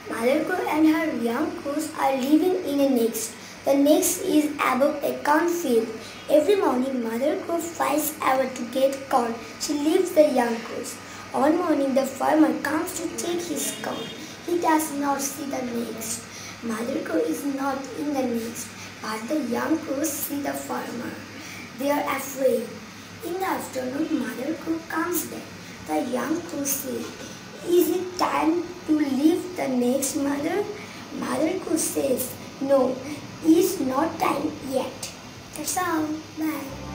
Mother crow and her young crows are living in a nest. The nest is above a cornfield. Every morning, Mother crow flies out to get corn. She leaves the young crows. One morning, the farmer comes to take his corn. He does not see the nest. Mother crow is not in the nest, but the young crows see the farmer. They are afraid. In the afternoon, Mother crow comes back. The young crows say, "Is it time to leave the nest, Mother?" Mother crow says, "No, it's not time yet." That's all. Bye.